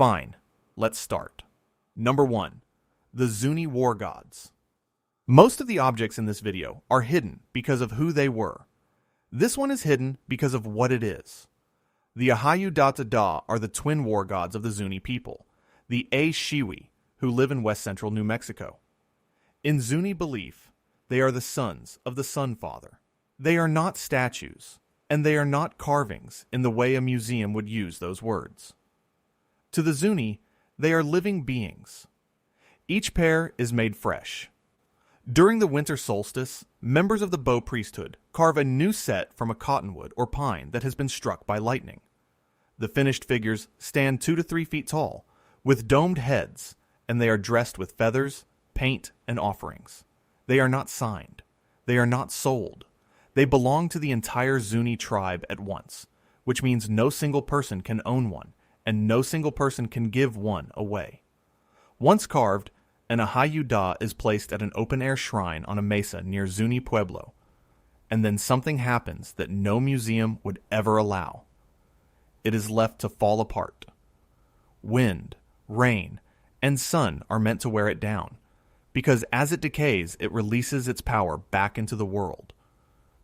Fine, let's start. Number 1. The Zuni War Gods. Most of the objects in this video are hidden because of who they were. This one is hidden because of what it is. The Ahayu Data Da are the twin war gods of the Zuni people, the A-Shiwi, who live in west-central New Mexico. In Zuni belief, they are the sons of the Sun Father. They are not statues, and they are not carvings in the way a museum would use those words. To the Zuni, they are living beings. Each pair is made fresh. During the winter solstice, members of the Bow priesthood carve a new set from a cottonwood or pine that has been struck by lightning. The finished figures stand 2 to 3 feet tall, with domed heads, and they are dressed with feathers, paint, and offerings. They are not signed. They are not sold. They belong to the entire Zuni tribe at once, which means no single person can own one, and no single person can give one away. Once carved, an Ahayu Da is placed at an open-air shrine on a mesa near Zuni Pueblo, and then something happens that no museum would ever allow. It is left to fall apart. Wind, rain, and sun are meant to wear it down, because as it decays, it releases its power back into the world.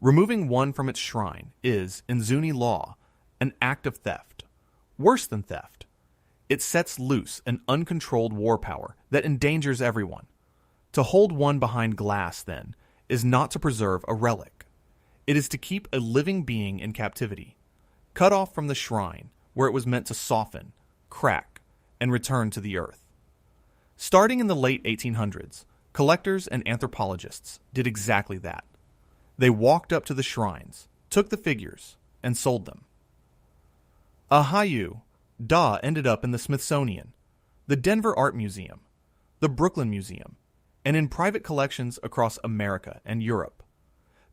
Removing one from its shrine is, in Zuni law, an act of theft. Worse than theft. It sets loose an uncontrolled war power that endangers everyone. To hold one behind glass, then, is not to preserve a relic. It is to keep a living being in captivity, cut off from the shrine where it was meant to soften, crack, and return to the earth. Starting in the late 1800s, collectors and anthropologists did exactly that. They walked up to the shrines, took the figures, and sold them. Ahayu Da ended up in the Smithsonian, the Denver Art Museum, the Brooklyn Museum, and in private collections across America and Europe.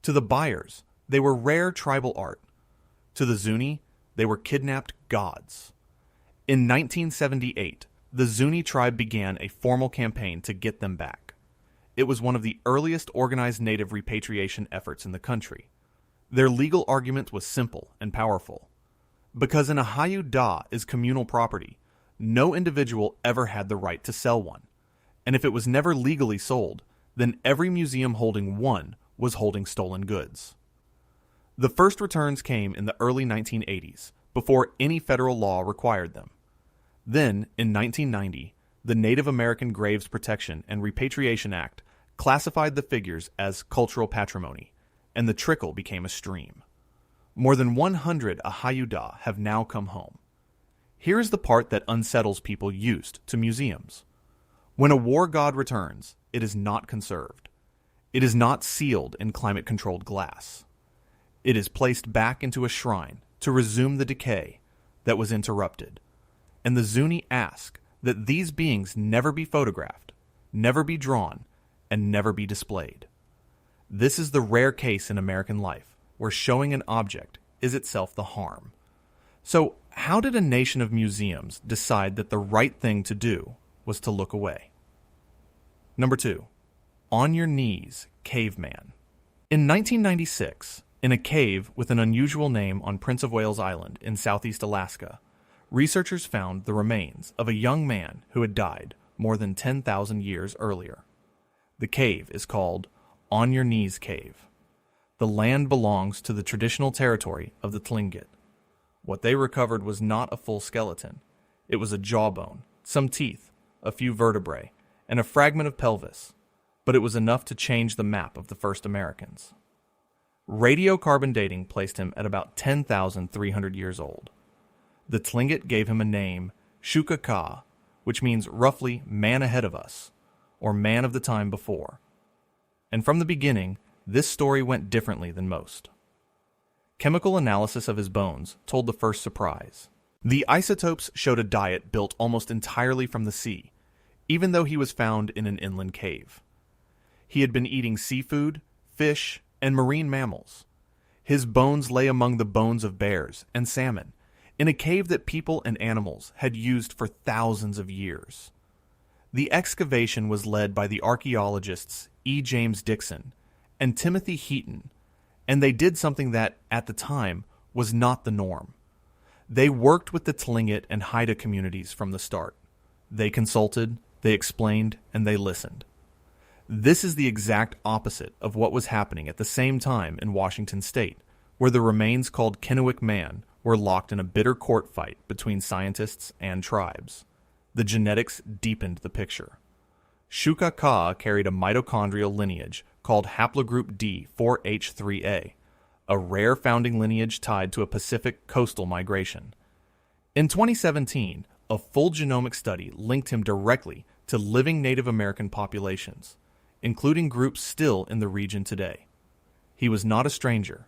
To the buyers, they were rare tribal art. To the Zuni, they were kidnapped gods. In 1978, the Zuni tribe began a formal campaign to get them back. It was one of the earliest organized native repatriation efforts in the country. Their legal argument was simple and powerful. Because an Ahayu Da is communal property, no individual ever had the right to sell one. And if it was never legally sold, then every museum holding one was holding stolen goods. The first returns came in the early 1980s, before any federal law required them. Then, in 1990, the Native American Graves Protection and Repatriation Act classified the figures as cultural patrimony, and the trickle became a stream. More than 100 Ahayu Da have now come home. Here is the part that unsettles people used to museums. When a war god returns, it is not conserved. It is not sealed in climate-controlled glass. It is placed back into a shrine to resume the decay that was interrupted. And the Zuni ask that these beings never be photographed, never be drawn, and never be displayed. This is the rare case in American life where showing an object is itself the harm. So, how did a nation of museums decide that the right thing to do was to look away? Number 2. On Your Knees, Caveman. In 1996, in a cave with an unusual name on Prince of Wales Island in southeast Alaska, researchers found the remains of a young man who had died more than 10,000 years earlier. The cave is called On Your Knees Cave. The land belongs to the traditional territory of the Tlingit. What they recovered was not a full skeleton. It was a jawbone, some teeth, a few vertebrae, and a fragment of pelvis, but it was enough to change the map of the first Americans. Radiocarbon dating placed him at about 10,300 years old. The Tlingit gave him a name, Shukaka, which means roughly man ahead of us, or man of the time before. And from the beginning, this story went differently than most. Chemical analysis of his bones told the first surprise. The isotopes showed a diet built almost entirely from the sea, even though he was found in an inland cave. He had been eating seafood, fish, and marine mammals. His bones lay among the bones of bears and salmon, in a cave that people and animals had used for thousands of years. The excavation was led by the archaeologists E. James Dixon and Timothy Heaton, and they did something that, at the time, was not the norm. They worked with the Tlingit and Haida communities from the start. They consulted, they explained, and they listened. This is the exact opposite of what was happening at the same time in Washington state, where the remains called Kennewick Man were locked in a bitter court fight between scientists and tribes. The genetics deepened the picture. Shuka Ka carried a mitochondrial lineage called haplogroup D4H3A, a rare founding lineage tied to a Pacific coastal migration. In 2017, a full genomic study linked him directly to living Native American populations, including groups still in the region today. He was not a stranger.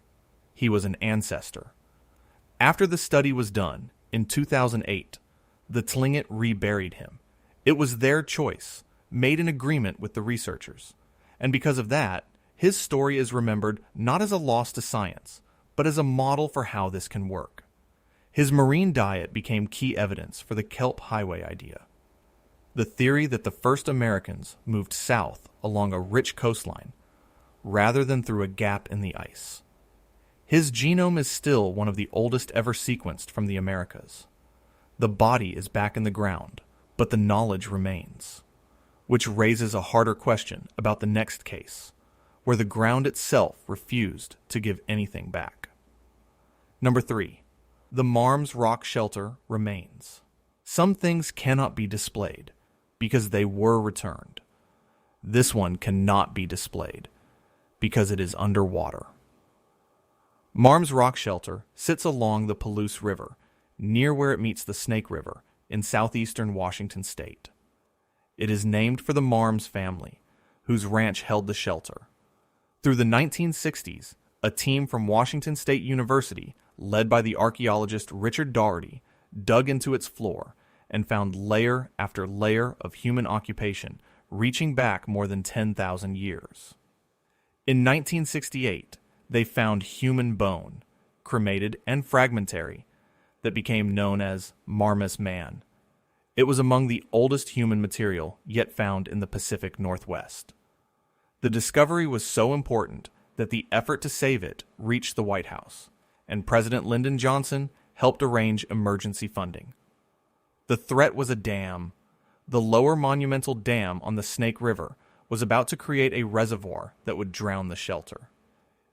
He was an ancestor. After the study was done, in 2008, the Tlingit reburied him. It was their choice, made in agreement with the researchers. And because of that, his story is remembered not as a loss to science, but as a model for how this can work. His marine diet became key evidence for the Kelp Highway idea. The theory that the first Americans moved south along a rich coastline, rather than through a gap in the ice. His genome is still one of the oldest ever sequenced from the Americas. The body is back in the ground, but the knowledge remains. Which raises a harder question about the next case, where the ground itself refused to give anything back. Number 3. The Marmes Rockshelter remains. Some things cannot be displayed, because they were returned. This one cannot be displayed, because it is underwater. Marmes Rockshelter sits along the Palouse River, near where it meets the Snake River, in southeastern Washington state. It is named for the Marmes family, whose ranch held the shelter. Through the 1960s, a team from Washington State University, led by the archaeologist Richard Daugherty, dug into its floor and found layer after layer of human occupation reaching back more than 10,000 years. In 1968, they found human bone, cremated and fragmentary, that became known as Marmes Man. It was among the oldest human material yet found in the Pacific Northwest. The discovery was so important that the effort to save it reached the White House, and President Lyndon Johnson helped arrange emergency funding. The threat was a dam. The Lower Monumental Dam on the Snake River was about to create a reservoir that would drown the shelter.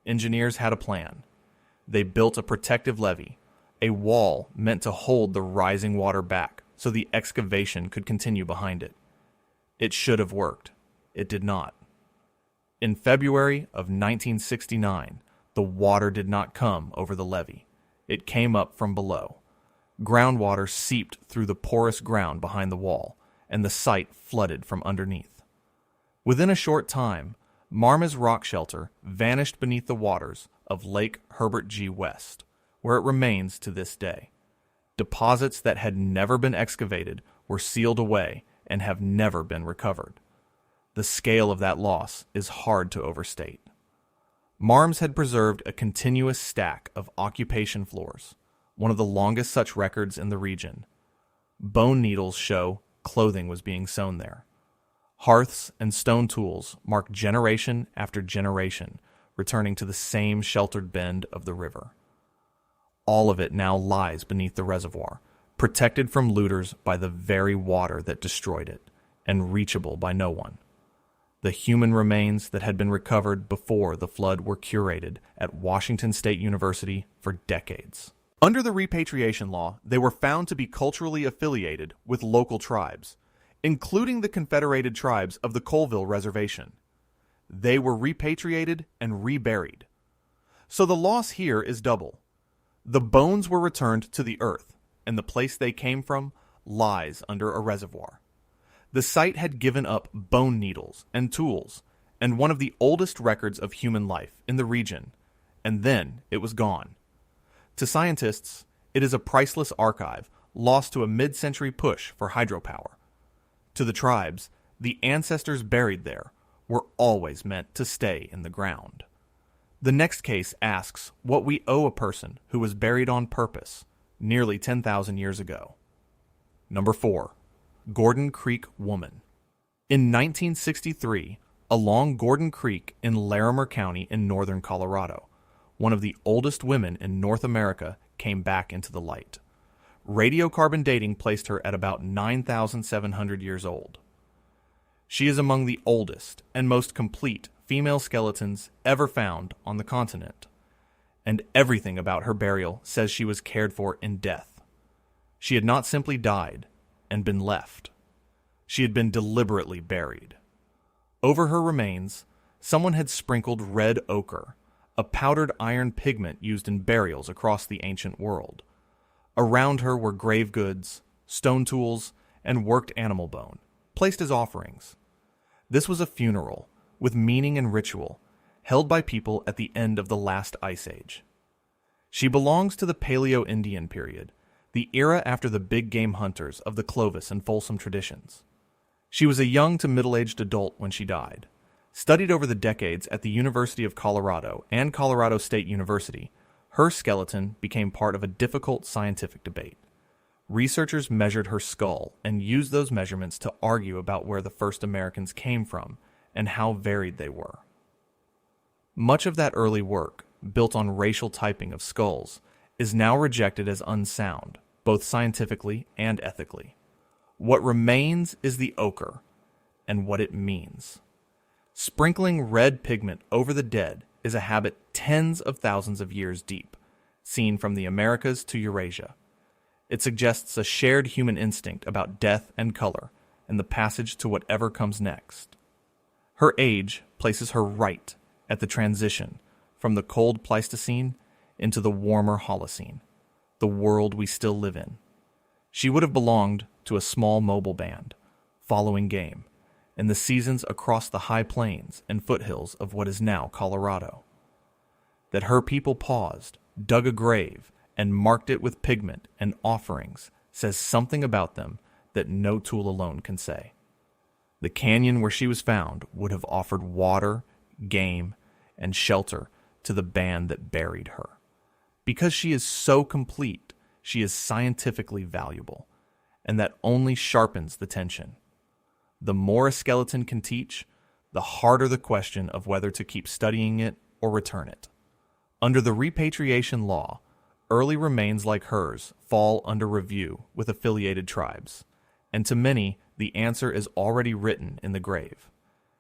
Engineers had a plan. They built a protective levee, a wall meant to hold the rising water back so the excavation could continue behind it. It should have worked. It did not. In February of 1969, the water did not come over the levee. It came up from below. Groundwater seeped through the porous ground behind the wall, and the site flooded from underneath. Within a short time, Marmes Rockshelter vanished beneath the waters of Lake Herbert G. West, where it remains to this day. Deposits that had never been excavated were sealed away and have never been recovered. The scale of that loss is hard to overstate. Marmes had preserved a continuous stack of occupation floors, one of the longest such records in the region. Bone needles show clothing was being sewn there. Hearths and stone tools mark generation after generation, returning to the same sheltered bend of the river. All of it now lies beneath the reservoir, protected from looters by the very water that destroyed it, and reachable by no one. The human remains that had been recovered before the flood were curated at Washington State University for decades. Under the Repatriation Law, they were found to be culturally affiliated with local tribes, including the Confederated Tribes of the Colville Reservation. They were repatriated and reburied. So the loss here is double. The bones were returned to the earth, and the place they came from lies under a reservoir. The site had given up bone needles and tools, and one of the oldest records of human life in the region, and then it was gone. To scientists, it is a priceless archive lost to a mid-century push for hydropower. To the tribes, the ancestors buried there were always meant to stay in the ground. The next case asks what we owe a person who was buried on purpose nearly 10,000 years ago. Number 4. Gordon Creek Woman. In 1963, along Gordon Creek in Larimer County in northern Colorado, one of the oldest women in North America came back into the light. radiocarbon dating placed her at about 9,700 years old. She is among the oldest and most complete female skeletons ever found on the continent, and everything about her burial says she was cared for in death. She had not simply died and been left. She had been deliberately buried. Over her remains, someone had sprinkled red ochre, a powdered iron pigment used in burials across the ancient world. Around her were grave goods, stone tools, and worked animal bone, placed as offerings. This was a funeral, with meaning and ritual, held by people at the end of the last ice age. She belongs to the Paleo-Indian period, the era after the big game hunters of the Clovis and Folsom traditions. She was a young to middle-aged adult when she died. Studied over the decades at the University of Colorado and Colorado State University, her skeleton became part of a difficult scientific debate. Researchers measured her skull and used those measurements to argue about where the first Americans came from and how varied they were. Much of that early work, built on racial typing of skulls, is now rejected as unsound, both scientifically and ethically. What remains is the ochre and what it means. Sprinkling red pigment over the dead is a habit tens of thousands of years deep, seen from the Americas to Eurasia. It suggests a shared human instinct about death and color and the passage to whatever comes next. Her age places her right at the transition from the cold Pleistocene into the warmer Holocene, the world we still live in. She would have belonged to a small mobile band, following game, in the seasons across the high plains and foothills of what is now Colorado. That her people paused, dug a grave, and marked it with pigment and offerings says something about them that no tool alone can say. The canyon where she was found would have offered water, game, and shelter to the band that buried her. Because she is so complete, she is scientifically valuable, and that only sharpens the tension. The more a skeleton can teach, the harder the question of whether to keep studying it or return it. Under the repatriation law, early remains like hers fall under review with affiliated tribes, and to many, the answer is already written in the grave.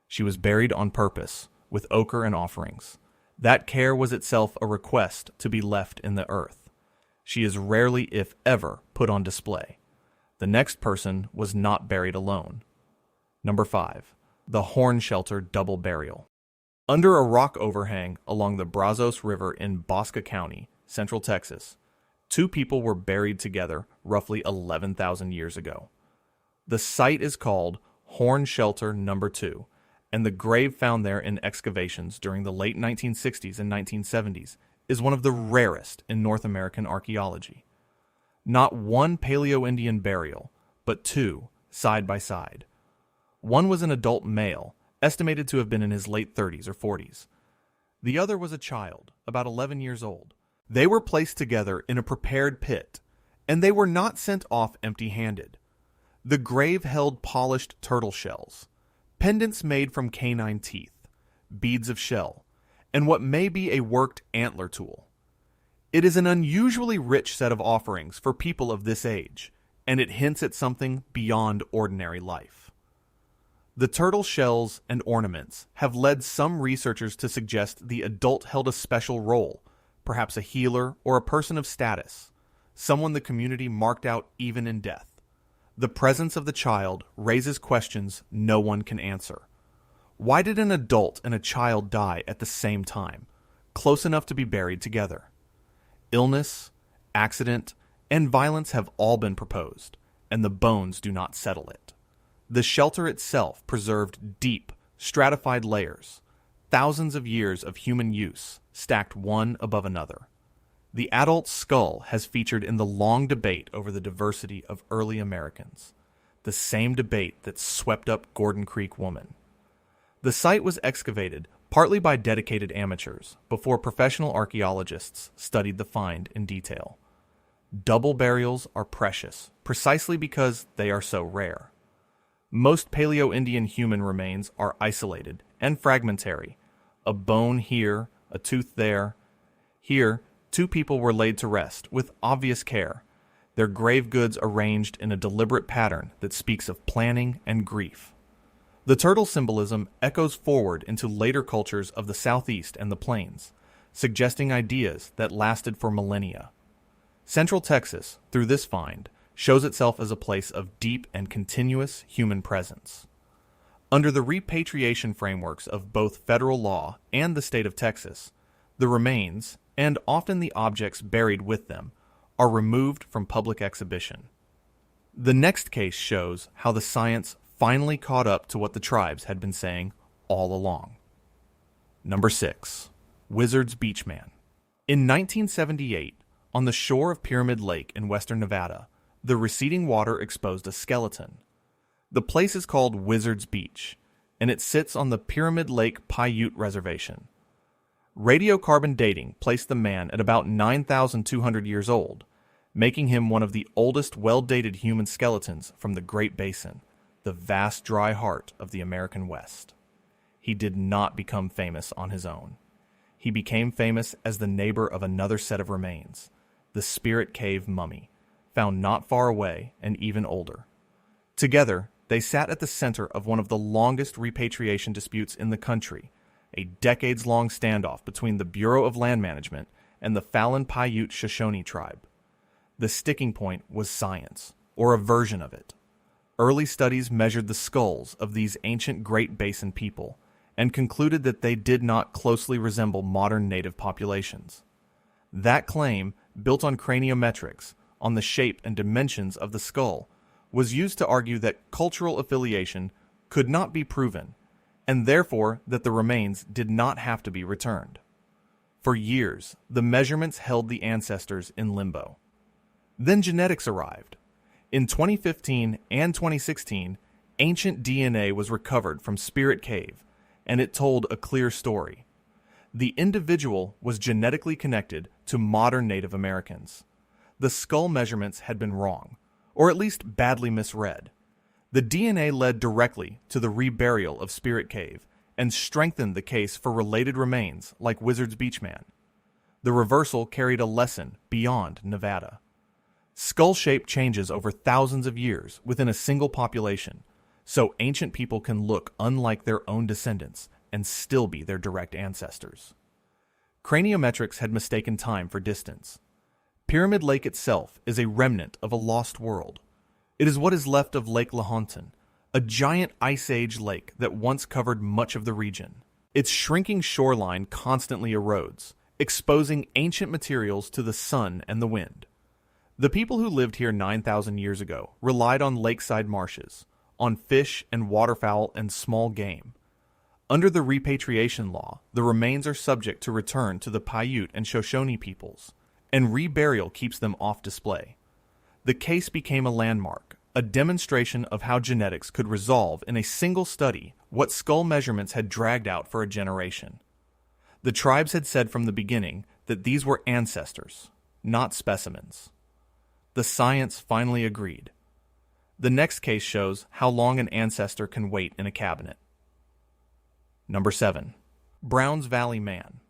She was buried on purpose, with ochre and offerings. That care was itself a request to be left in the earth. She is rarely, if ever, put on display. The next person was not buried alone. Number 5. The Rockshelter Double Burial. Under a rock overhang along the Brazos River in Bosca County, Central Texas, 2 people were buried together roughly 11,000 years ago. The site is called Rockshelter No. 2, and the grave found there in excavations during the late 1960s and 1970s is one of the rarest in North American archaeology. Not one Paleo-Indian burial, but 2 side by side. One was an adult male, estimated to have been in his late 30s or 40s. The other was a child, about 11 years old. They were placed together in a prepared pit, and they were not sent off empty-handed. The grave held polished turtle shells, pendants made from canine teeth, beads of shell, and what may be a worked antler tool. It is an unusually rich set of offerings for people of this age, and it hints at something beyond ordinary life. The turtle shells and ornaments have led some researchers to suggest the adult held a special role, perhaps a healer or a person of status, someone the community marked out even in death. The presence of the child raises questions no one can answer. Why did an adult and a child die at the same time, close enough to be buried together? Illness, accident, and violence have all been proposed, and the bones do not settle it. The shelter itself preserved deep, stratified layers, thousands of years of human use, stacked one above another. The adult skull has featured in the long debate over the diversity of early Americans, the same debate that swept up Gordon Creek Woman. The site was excavated partly by dedicated amateurs before professional archaeologists studied the find in detail. Double burials are precious precisely because they are so rare. Most Paleo-Indian human remains are isolated and fragmentary. A bone here, a tooth there. Here, 2 people were laid to rest with obvious care. their grave goods arranged in a deliberate pattern that speaks of planning and grief. The turtle symbolism echoes forward into later cultures of the Southeast and the Plains, suggesting ideas that lasted for millennia. Central Texas, through this find, shows itself as a place of deep and continuous human presence. Under the repatriation frameworks of both federal law and the state of Texas, the remains, and often the objects buried with them, are removed from public exhibition. The next case shows how the science finally caught up to what the tribes had been saying all along. Number 6. Wizard's Beach Man. In 1978, on the shore of Pyramid Lake in western Nevada, the receding water exposed a skeleton. The place is called Wizard's Beach, and it sits on the Pyramid Lake Paiute Reservation. Radiocarbon dating placed the man at about 9,200 years old, making him one of the oldest well-dated human skeletons from the Great Basin, the vast dry heart of the American West. He did not become famous on his own. He became famous as the neighbor of another set of remains, the Spirit Cave mummy, found not far away and even older. Together, they sat at the center of one of the longest repatriation disputes in the country, a decades-long standoff between the Bureau of Land Management and the Fallon Paiute Shoshone tribe. The sticking point was science, or a version of it. Early studies measured the skulls of these ancient Great Basin people and concluded that they did not closely resemble modern native populations. That claim, built on craniometrics, on the shape and dimensions of the skull, was used to argue that cultural affiliation could not be proven, and therefore that the remains did not have to be returned. For years, the measurements held the ancestors in limbo. Then genetics arrived. In 2015 and 2016, ancient DNA was recovered from Spirit Cave, and it told a clear story. The individual was genetically connected to modern Native Americans. The skull measurements had been wrong, or at least badly misread. The DNA led directly to the reburial of Spirit Cave and strengthened the case for related remains like Wizard's Beach Man. The reversal carried a lesson beyond Nevada. Skull shape changes over thousands of years within a single population, so ancient people can look unlike their own descendants and still be their direct ancestors. Craniometrics had mistaken time for distance. Pyramid Lake itself is a remnant of a lost world. It is what is left of Lake Lahontan, a giant Ice Age lake that once covered much of the region. Its shrinking shoreline constantly erodes, exposing ancient materials to the sun and the wind. The people who lived here 9,000 years ago relied on lakeside marshes, on fish and waterfowl and small game. Under the repatriation law, the remains are subject to return to the Paiute and Shoshone peoples, and reburial keeps them off display. The case became a landmark, a demonstration of how genetics could resolve in a single study what skull measurements had dragged out for a generation. The tribes had said from the beginning that these were ancestors, not specimens. The science finally agreed. The next case shows how long an ancestor can wait in a cabinet. Number 7. Browns Valley Man.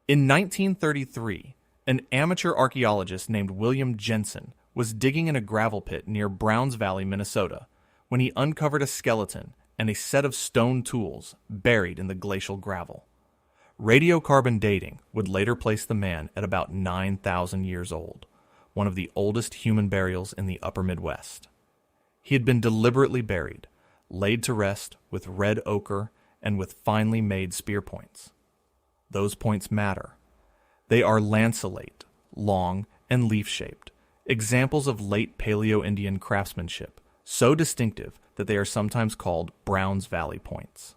In 1933, an amateur archaeologist named William Jensen was digging in a gravel pit near Browns Valley, Minnesota, when he uncovered a skeleton and a set of stone tools buried in the glacial gravel. Radiocarbon dating would later place the man at about 9,000 years old, one of the oldest human burials in the upper Midwest. He had been deliberately buried, laid to rest with red ochre and with finely made spear points. Those points matter. They are lanceolate, long and leaf-shaped, examples of late Paleo-Indian craftsmanship, so distinctive that they are sometimes called Browns Valley points.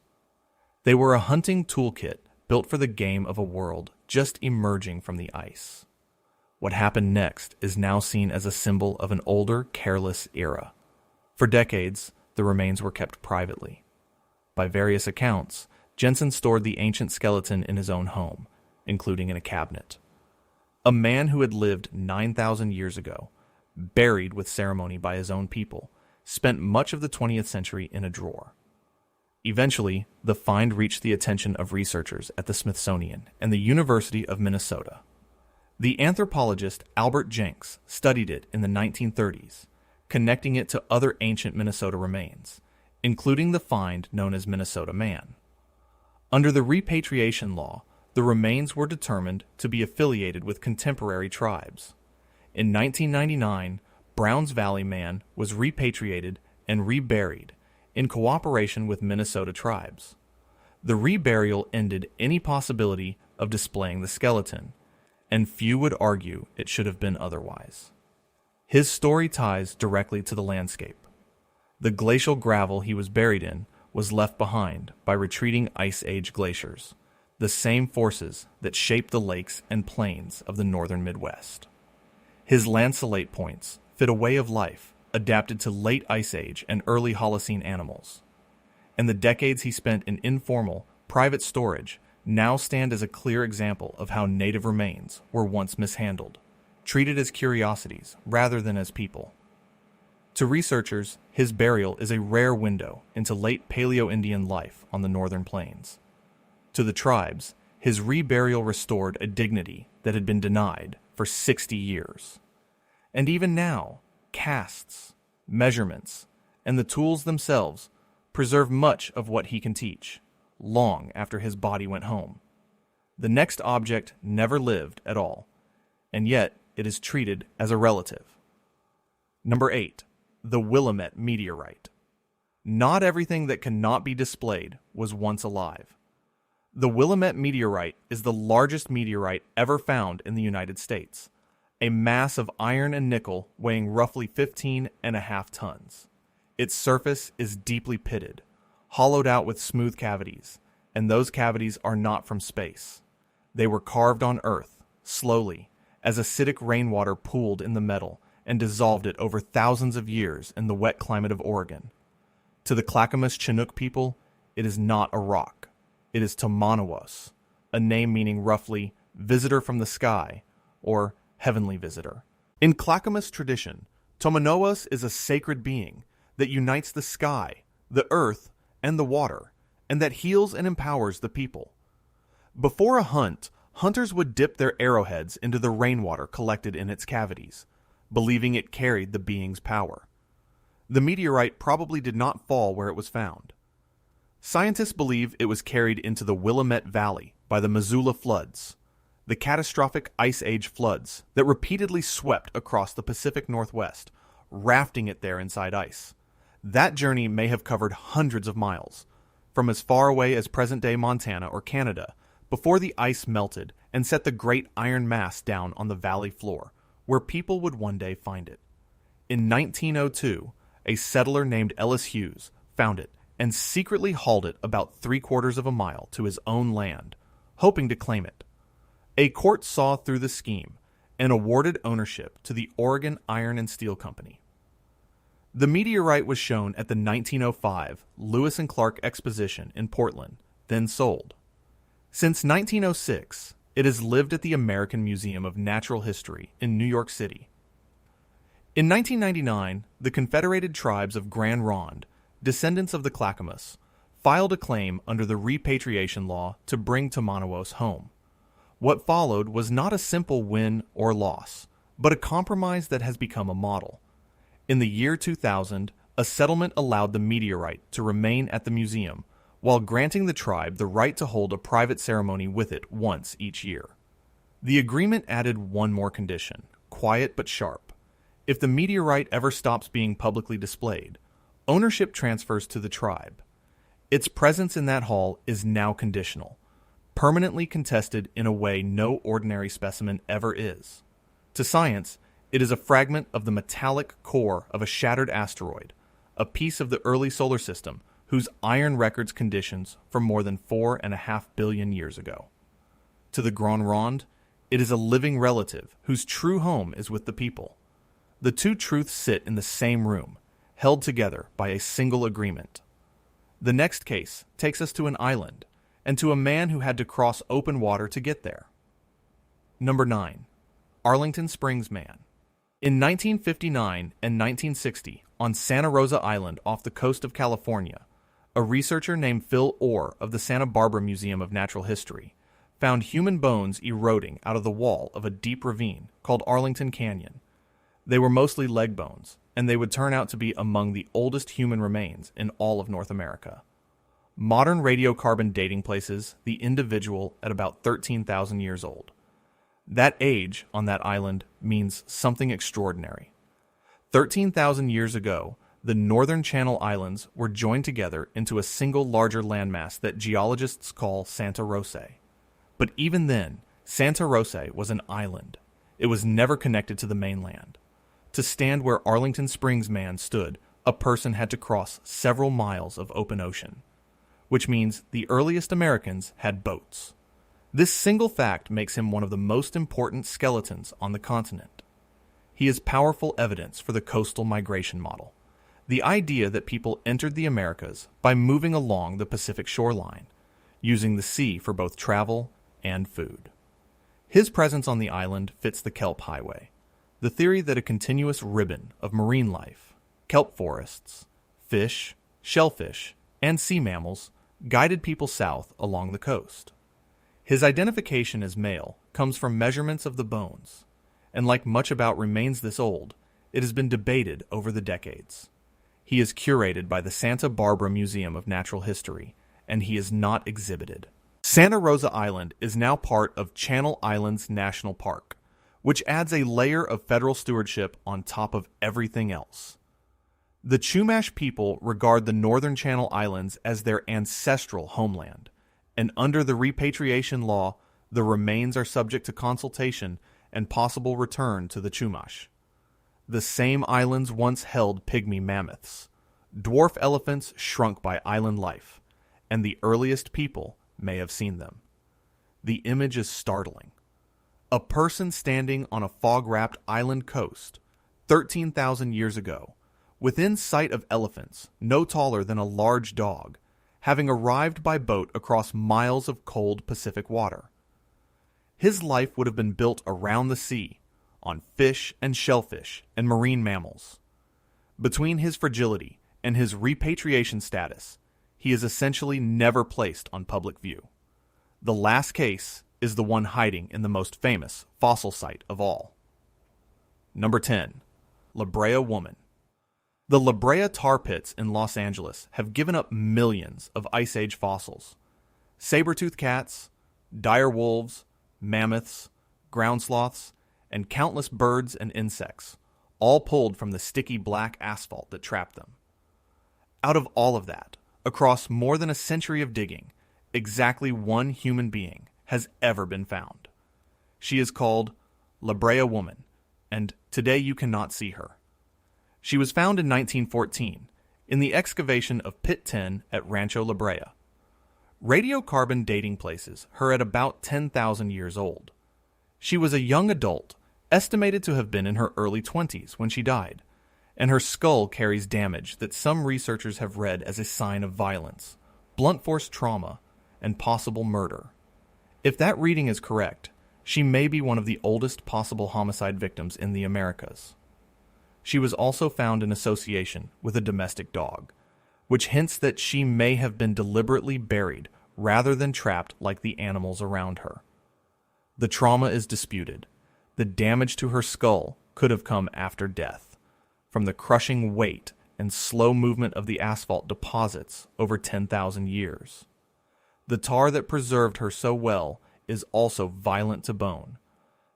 They were a hunting toolkit built for the game of a world just emerging from the ice. What happened next is now seen as a symbol of an older, careless era. For decades, the remains were kept privately. By various accounts, Jensen stored the ancient skeleton in his own home, including in a cabinet. A man who had lived 9,000 years ago, buried with ceremony by his own people, spent much of the 20th century in a drawer. Eventually, the find reached the attention of researchers at the Smithsonian and the University of Minnesota. The anthropologist Albert Jenks studied it in the 1930s, connecting it to other ancient Minnesota remains, including the find known as Minnesota Man. Under the Repatriation law, the remains were determined to be affiliated with contemporary tribes. In 1999, Browns Valley Man was repatriated and reburied in cooperation with Minnesota tribes. The reburial ended any possibility of displaying the skeleton, and few would argue it should have been otherwise. His story ties directly to the landscape. The glacial gravel he was buried in was left behind by retreating Ice Age glaciers, the same forces that shaped the lakes and plains of the northern Midwest. His lanceolate points fit a way of life adapted to late Ice Age and early Holocene animals, and the decades he spent in informal, private storage now stand as a clear example of how native remains were once mishandled, treated as curiosities rather than as people. To researchers, his burial is a rare window into late Paleo-Indian life on the northern plains. To the tribes, his reburial restored a dignity that had been denied for 60 years. And even now, casts, measurements, and the tools themselves preserve much of what he can teach, long after his body went home. The next object never lived at all, and yet it is treated as a relative. Number 8. The Willamette Meteorite. Not everything that cannot be displayed was once alive. The Willamette Meteorite is the largest meteorite ever found in the United States, a mass of iron and nickel weighing roughly 15.5 tons. Its surface is deeply pitted, hollowed out with smooth cavities, and those cavities are not from space. They were carved on Earth, slowly, as acidic rainwater pooled in the metal and dissolved it over thousands of years in the wet climate of Oregon. To the Clackamas Chinook people, it is not a rock. It is Tomanowos, a name meaning roughly visitor from the sky, or heavenly visitor. In Clackamas tradition, Tomanowos is a sacred being that unites the sky, the earth, and the water, and that heals and empowers the people. Before a hunt, hunters would dip their arrowheads into the rainwater collected in its cavities, believing it carried the being's power. The meteorite probably did not fall where it was found. Scientists believe it was carried into the Willamette Valley by the Missoula floods, the catastrophic Ice Age floods that repeatedly swept across the Pacific Northwest, rafting it there inside ice. That journey may have covered hundreds of miles, from as far away as present-day Montana or Canada, before the ice melted and set the great iron mass down on the valley floor, where people would one day find it. In 1902, a settler named Ellis Hughes found it and secretly hauled it about 3/4 of a mile to his own land, hoping to claim it. A court saw through the scheme and awarded ownership to the Oregon Iron and Steel Company. The meteorite was shown at the 1905 Lewis and Clark Exposition in Portland, then sold. Since 1906, it has lived at the American Museum of Natural History in New York City. In 1999, the Confederated Tribes of Grand Ronde, descendants of the Clackamas, filed a claim under the Repatriation law to bring Tomanowos home. What followed was not a simple win or loss, but a compromise that has become a model. In the year 2000, a settlement allowed the meteorite to remain at the museum, while granting the tribe the right to hold a private ceremony with it once each year. The agreement added one more condition, quiet but sharp. If the meteorite ever stops being publicly displayed, ownership transfers to the tribe. Its presence in that hall is now conditional, permanently contested in a way no ordinary specimen ever is. To science, it is a fragment of the metallic core of a shattered asteroid, a piece of the early solar system whose iron records conditions from more than 4.5 billion years ago. To the Grand Ronde, it is a living relative whose true home is with the people. The two truths sit in the same room, held together by a single agreement. The next case takes us to an island, and to a man who had to cross open water to get there. Number 9. Arlington Springs Man. In 1959 and 1960, on Santa Rosa Island off the coast of California, a researcher named Phil Orr of the Santa Barbara Museum of Natural History found human bones eroding out of the wall of a deep ravine called Arlington Canyon. They were mostly leg bones, and they would turn out to be among the oldest human remains in all of North America. Modern radiocarbon dating places the individual at about 13,000 years old. That age on that island means something extraordinary. 13,000 years ago, the Northern Channel Islands were joined together into a single larger landmass that geologists call Santa Rosa. But even then, Santa Rosa was an island. It was never connected to the mainland. To stand where Arlington Springs Man stood, a person had to cross several miles of open ocean, which means the earliest Americans had boats. This single fact makes him one of the most important skeletons on the continent. He is powerful evidence for the coastal migration model, the idea that people entered the Americas by moving along the Pacific shoreline, using the sea for both travel and food. His presence on the island fits the kelp highway, the theory that a continuous ribbon of marine life, kelp forests, fish, shellfish, and sea mammals guided people south along the coast. His identification as male comes from measurements of the bones, and like much about remains this old, it has been debated over the decades. He is curated by the Santa Barbara Museum of Natural History, and he is not exhibited. Santa Rosa Island is now part of Channel Islands National Park, which adds a layer of federal stewardship on top of everything else. The Chumash people regard the Northern Channel Islands as their ancestral homeland, and under the repatriation law, the remains are subject to consultation and possible return to the Chumash. The same islands once held pygmy mammoths. Dwarf elephants shrunk by island life, and the earliest people may have seen them. The image is startling. A person standing on a fog-wrapped island coast, 13,000 years ago, within sight of elephants no taller than a large dog, having arrived by boat across miles of cold Pacific water. His life would have been built around the sea, on fish and shellfish and marine mammals. Between his fragility and his repatriation status, he is essentially never placed on public view. The last case is the one hiding in the most famous fossil site of all. Number 10. Brea Woman. The La Brea tar pits in Los Angeles have given up millions of Ice Age fossils. Saber-toothed cats, dire wolves, mammoths, ground sloths, and countless birds and insects, all pulled from the sticky black asphalt that trapped them. Out of all of that, across more than a century of digging, exactly one human being has ever been found. She is called Brea Woman, and today you cannot see her. She was found in 1914 in the excavation of Pit 10 at Rancho La Brea. Radiocarbon dating places her at about 10,000 years old. She was a young adult, estimated to have been in her early 20s when she died, and her skull carries damage that some researchers have read as a sign of violence, blunt force trauma, and possible murder. If that reading is correct, she may be one of the oldest possible homicide victims in the Americas. She was also found in association with a domestic dog, which hints that she may have been deliberately buried rather than trapped like the animals around her. The trauma is disputed. The damage to her skull could have come after death, from the crushing weight and slow movement of the asphalt deposits over 10,000 years. The tar that preserved her so well is also violent to bone,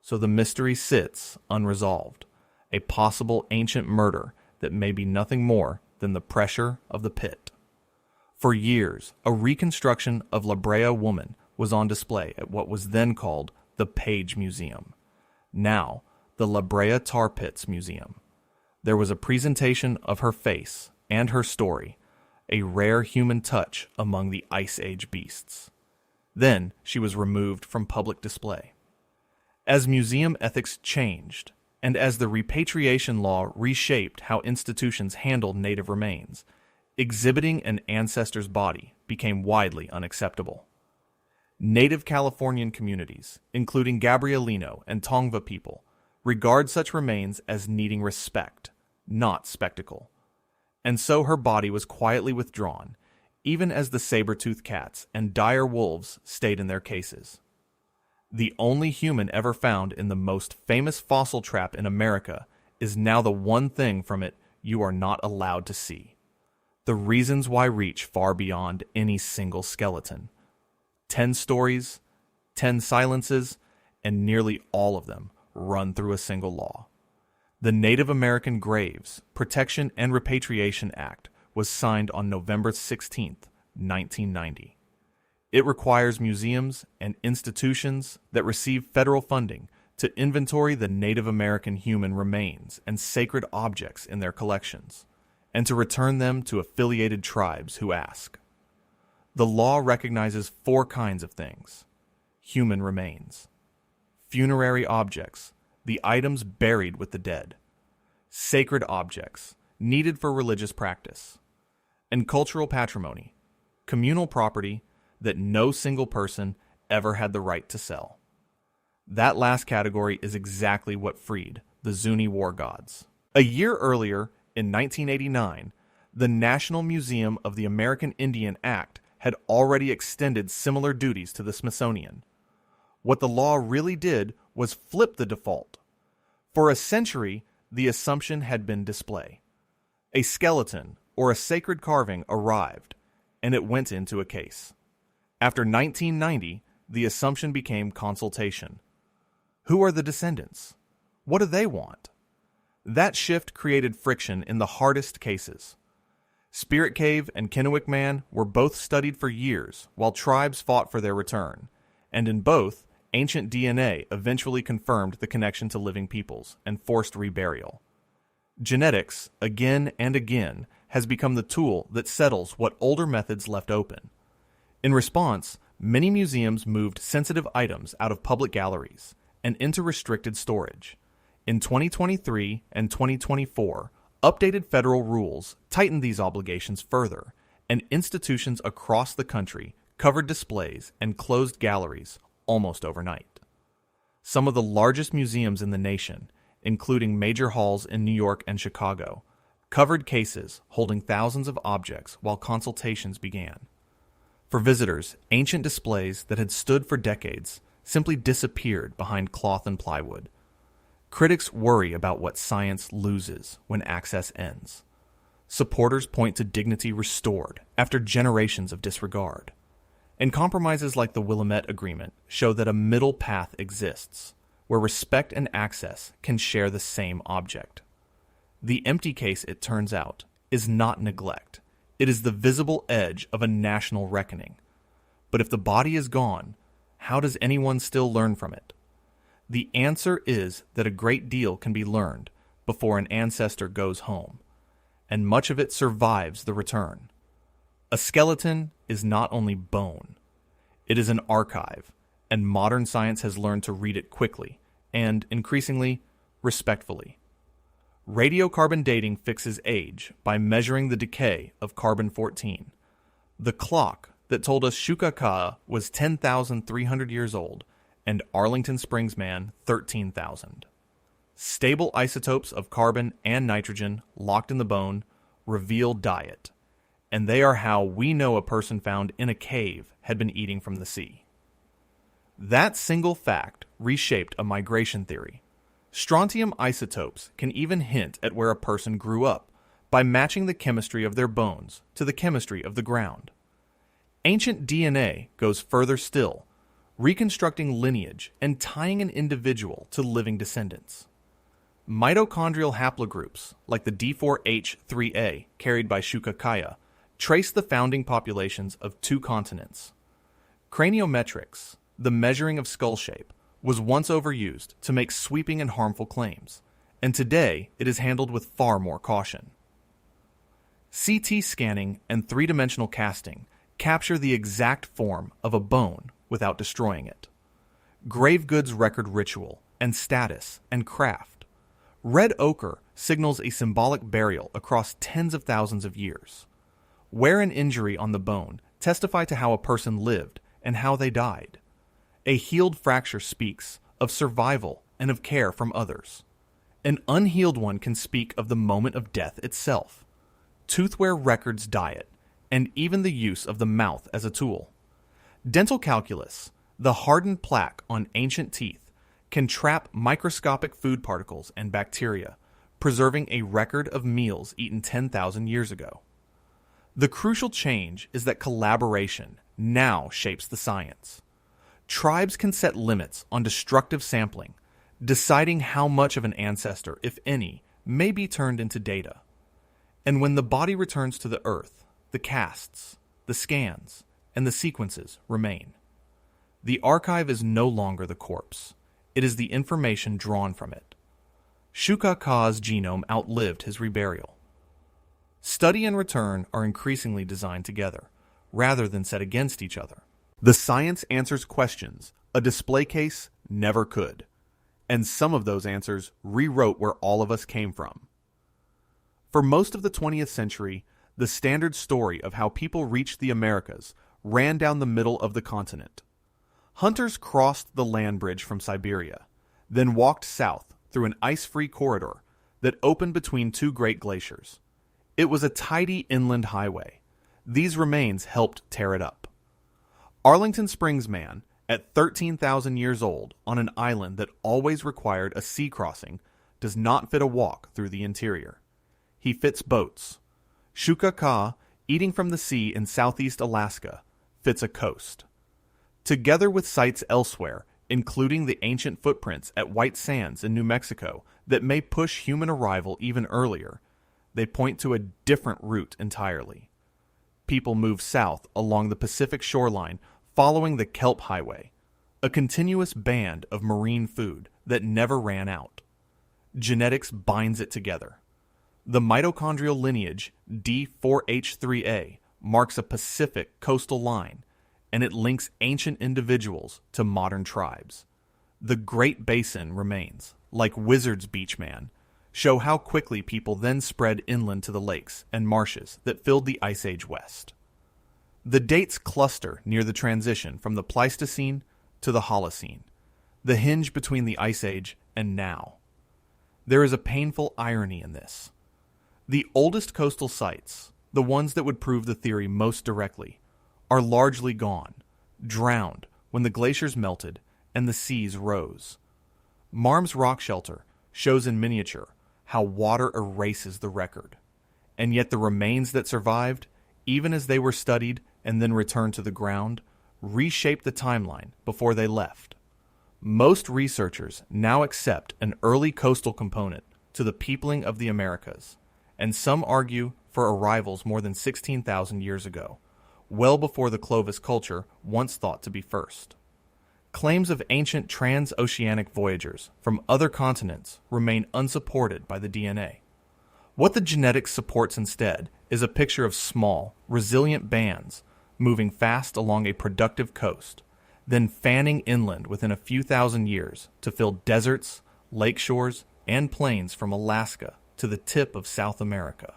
so the mystery sits unresolved, a possible ancient murder that may be nothing more than the pressure of the pit. For years, a reconstruction of Brea Woman was on display at what was then called the Page Museum, now the La Brea Tar Pits Museum. There was a presentation of her face and her story, a rare human touch among the Ice Age beasts. Then she was removed from public display. As museum ethics changed, and as the repatriation law reshaped how institutions handled native remains, exhibiting an ancestor's body became widely unacceptable. Native Californian communities, including Gabrielino and Tongva people, regard such remains as needing respect, not spectacle. And so her body was quietly withdrawn, even as the saber-toothed cats and dire wolves stayed in their cases. The only human ever found in the most famous fossil trap in America is now the one thing from it you are not allowed to see. The reasons why reach far beyond any single skeleton. 10 stories, 10 silences, and nearly all of them run through a single law. The Native American Graves, Protection and Repatriation Act was signed on November 16, 1990. It requires museums and institutions that receive federal funding to inventory the Native American human remains and sacred objects in their collections, and to return them to affiliated tribes who ask. The law recognizes 4 kinds of things: human remains, funerary objects, the items buried with the dead, sacred objects needed for religious practice, and cultural patrimony, communal property that no single person ever had the right to sell. That last category is exactly what freed the Zuni War Gods. A year earlier, in 1989, the National Museum of the American Indian Act had already extended similar duties to the Smithsonian. What the law really did was flip the default. For a century, the assumption had been display. A skeleton or a sacred carving arrived, and it went into a case. After 1990, the assumption became consultation. Who are the descendants? What do they want? That shift created friction in the hardest cases. Spirit Cave and Kennewick Man were both studied for years while tribes fought for their return, and in both, ancient DNA eventually confirmed the connection to living peoples and forced reburial. Genetics, again and again, has become the tool that settles what older methods left open. In response, many museums moved sensitive items out of public galleries and into restricted storage. In 2023 and 2024, updated federal rules tightened these obligations further, and institutions across the country covered displays and closed galleries almost overnight. Some of the largest museums in the nation, including major halls in New York and Chicago, covered cases holding thousands of objects while consultations began. For visitors, ancient displays that had stood for decades simply disappeared behind cloth and plywood. Critics worry about what science loses when access ends. Supporters point to dignity restored after generations of disregard. And compromises like the Willamette Agreement show that a middle path exists, where respect and access can share the same object. The empty case, it turns out, is not neglect. It is the visible edge of a national reckoning. But if the body is gone, how does anyone still learn from it? The answer is that a great deal can be learned before an ancestor goes home, and much of it survives the return. A skeleton is not only bone. It is an archive, and modern science has learned to read it quickly and, increasingly, respectfully. Radiocarbon dating fixes age by measuring the decay of carbon-14. The clock that told us Shukaka was 10,300 years old and Arlington Springs Man 13,000. Stable isotopes of carbon and nitrogen locked in the bone reveal diet, and they are how we know a person found in a cave had been eating from the sea. That single fact reshaped a migration theory. Strontium isotopes can even hint at where a person grew up by matching the chemistry of their bones to the chemistry of the ground. Ancient DNA goes further still, reconstructing lineage and tying an individual to living descendants. Mitochondrial haplogroups, like the D4H3A carried by Shukakaya, trace the founding populations of 2 continents. Craniometrics, the measuring of skull shape, was once overused to make sweeping and harmful claims, and today it is handled with far more caution. CT scanning and 3-dimensional casting capture the exact form of a bone without destroying it. Grave goods record ritual and status and craft. Red ochre signals a symbolic burial across tens of thousands of years. Wear and injury on the bone testify to how a person lived and how they died. A healed fracture speaks of survival and of care from others. An unhealed one can speak of the moment of death itself. Toothware records diet, and even the use of the mouth as a tool. Dental calculus, The hardened plaque on ancient teeth can trap microscopic food particles and bacteria, preserving a record of meals eaten 10,000 years ago. The crucial change is that collaboration now shapes the science. Tribes can set limits on destructive sampling, deciding how much of an ancestor, if any, may be turned into data. And when the body returns to the earth, the casts, the scans, and the sequences remain. The archive is no longer the corpse. It is the information drawn from it. Shuka Ka's genome outlived his reburial. Study and return are increasingly designed together, rather than set against each other. The science answers questions a display case never could, and some of those answers rewrote where all of us came from. For most of the 20th century, the standard story of how people reached the Americas ran down the middle of the continent. Hunters crossed the land bridge from Siberia, then walked south through an ice-free corridor that opened between two great glaciers. It was a tidy inland highway. These remains helped tear it up. Arlington Springs Man, at 13,000 years old, on an island that always required a sea crossing, does not fit a walk through the interior. He fits boats. Shuka Ka, eating from the sea in southeast Alaska, fits a coast. Together with sites elsewhere, including the ancient footprints at White Sands in New Mexico that may push human arrival even earlier, they point to a different route entirely. People move south along the Pacific shoreline following the Kelp Highway, a continuous band of marine food that never ran out. Genetics binds it together. The mitochondrial lineage D4H3A marks a Pacific coastal line, and it links ancient individuals to modern tribes. The Great Basin remains, like Wizard's Beach Man, show how quickly people then spread inland to the lakes and marshes that filled the Ice Age West. The dates cluster near the transition from the Pleistocene to the Holocene, the hinge between the Ice Age and now. There is a painful irony in this. The oldest coastal sites, the ones that would prove the theory most directly, are largely gone, drowned when the glaciers melted and the seas rose. Marmes Rockshelter shows in miniature how water erases the record, and yet the remains that survived, even as they were studied and then returned to the ground, reshaped the timeline before they left. Most researchers now accept an early coastal component to the peopling of the Americas, and some argue for arrivals more than 16,000 years ago, well before the Clovis culture once thought to be first. Claims of ancient transoceanic voyagers from other continents remain unsupported by the DNA. What the genetics supports instead is a picture of small, resilient bands moving fast along a productive coast, then fanning inland within a few thousand years to fill deserts, lake shores, and plains from Alaska to the tip of South America.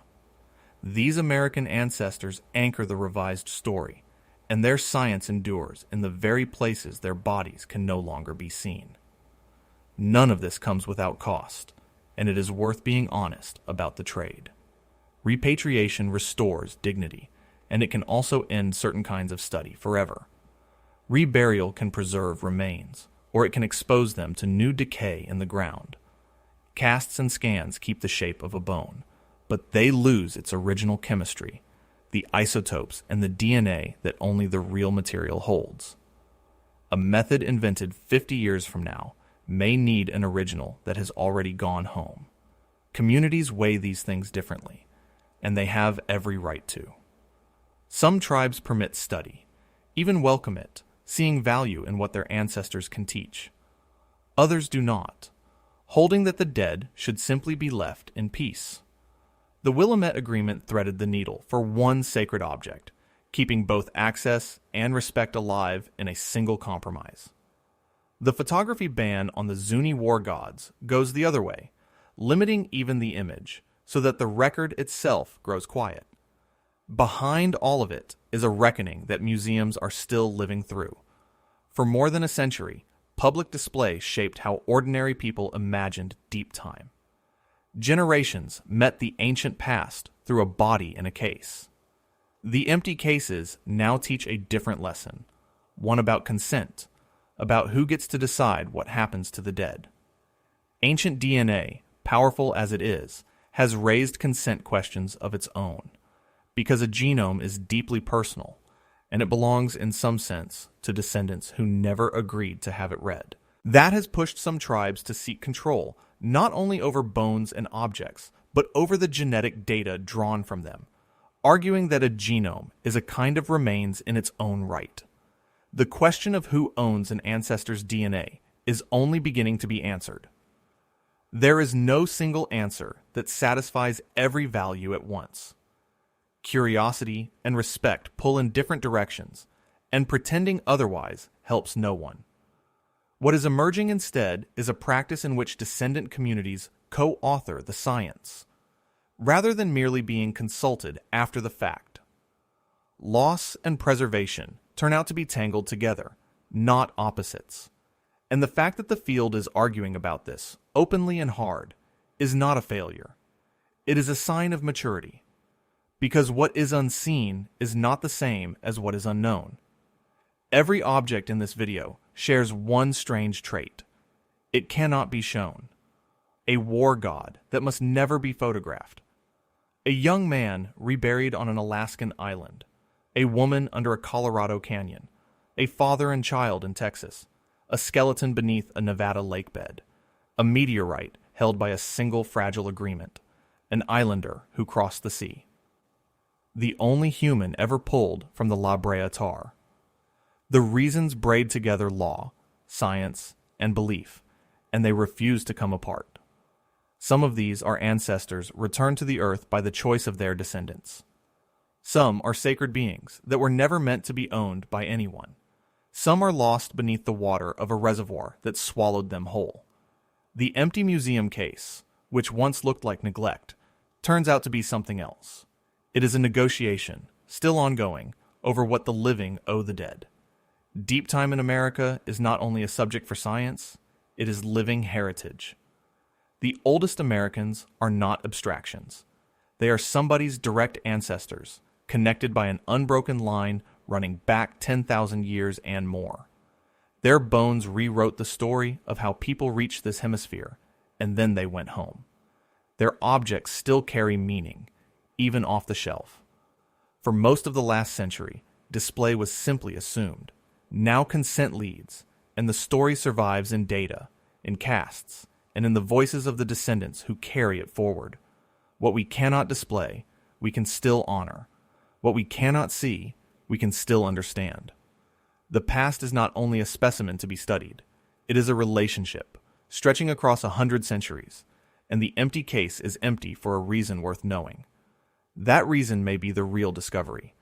These American ancestors anchor the revised story, and their science endures in the very places their bodies can no longer be seen. None of this comes without cost, and it is worth being honest about the trade. Repatriation restores dignity, and it can also end certain kinds of study forever. Reburial can preserve remains, or it can expose them to new decay in the ground. Casts and scans keep the shape of a bone, but they lose its original chemistry, the isotopes and the DNA that only the real material holds. A method invented 50 years from now may need an original that has already gone home. Communities weigh these things differently, and they have every right to. Some tribes permit study, even welcome it, seeing value in what their ancestors can teach. Others do not, holding that the dead should simply be left in peace. The Willamette Agreement threaded the needle for one sacred object, keeping both access and respect alive in a single compromise. The photography ban on the Zuni War Gods goes the other way, limiting even the image so that the record itself grows quiet. Behind all of it is a reckoning that museums are still living through. For more than a century, public display shaped how ordinary people imagined deep time. Generations met the ancient past through a body in a case. The empty cases now teach a different lesson, one about consent, about who gets to decide what happens to the dead. Ancient DNA, powerful as it is, has raised consent questions of its own, because a genome is deeply personal, and it belongs in some sense to descendants who never agreed to have it read. That has pushed some tribes to seek control, not only over bones and objects, but over the genetic data drawn from them, arguing that a genome is a kind of remains in its own right. The question of who owns an ancestor's DNA is only beginning to be answered. There is no single answer that satisfies every value at once. Curiosity and respect pull in different directions, and pretending otherwise helps no one. What is emerging instead is a practice in which descendant communities co-author the science, rather than merely being consulted after the fact. Loss and preservation turn out to be tangled together, not opposites. And the fact that the field is arguing about this, openly and hard, is not a failure. It is a sign of maturity. Because what is unseen is not the same as what is unknown. Every object in this video shares one strange trait. It cannot be shown. A war god that must never be photographed. A young man reburied on an Alaskan island. A woman under a Colorado canyon. A father and child in Texas. A skeleton beneath a Nevada lake bed. A meteorite held by a single fragile agreement. An islander who crossed the sea. The only human ever pulled from the La Brea tar. The reasons braid together law, science, and belief, and they refuse to come apart. Some of these are ancestors returned to the earth by the choice of their descendants. Some are sacred beings that were never meant to be owned by anyone. Some are lost beneath the water of a reservoir that swallowed them whole. The empty museum case, which once looked like neglect, turns out to be something else. It is a negotiation, still ongoing, over what the living owe the dead. Deep time in America is not only a subject for science, it is living heritage. The oldest Americans are not abstractions. They are somebody's direct ancestors, connected by an unbroken line running back 10,000 years and more. Their bones rewrote the story of how people reached this hemisphere, and then they went home. Their objects still carry meaning, even off the shelf. For most of the last century, display was simply assumed. Now consent leads, and the story survives in data, in casts, and in the voices of the descendants who carry it forward. What we cannot display, we can still honor. What we cannot see, we can still understand. The past is not only a specimen to be studied, it is a relationship, stretching across 100 centuries, and the empty case is empty for a reason worth knowing. That reason may be the real discovery,